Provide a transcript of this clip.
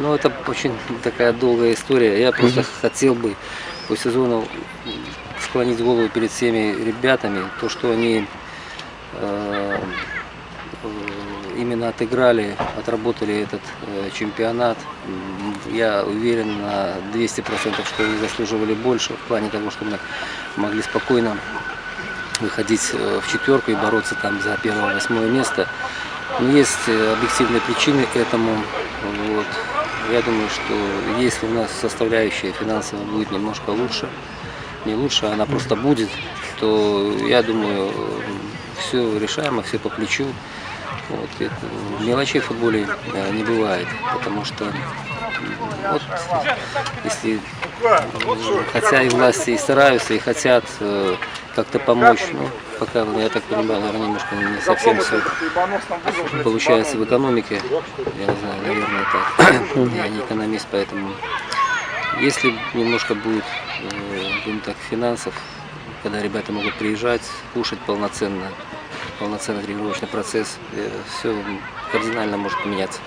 Ну, это очень такая долгая история. Я просто хотел бы по сезону склонить голову перед всеми ребятами, то, что они именно отыграли, отработали этот чемпионат. Я уверен на 200%, что они заслуживали больше в плане того, что мы могли спокойно выходить в четверку и бороться там за 1-8 место. Но есть объективные причины этому. Вот. Я думаю, что если у нас составляющая финансовая будет немножко лучше, не лучше, она просто будет, то я думаю, все решаемо, все по плечу. Вот. Мелочей в футболе не бывает, потому что вот, если, хотя и власти и стараются, и хотят как-то помочь, но пока, я так понимаю, наверное, немножко не совсем все получается в экономике, я не знаю, наверное, так, я не экономист, поэтому если немножко будет, так, финансов, когда ребята могут приезжать, кушать полноценный тренировочный процесс, все кардинально может поменяться.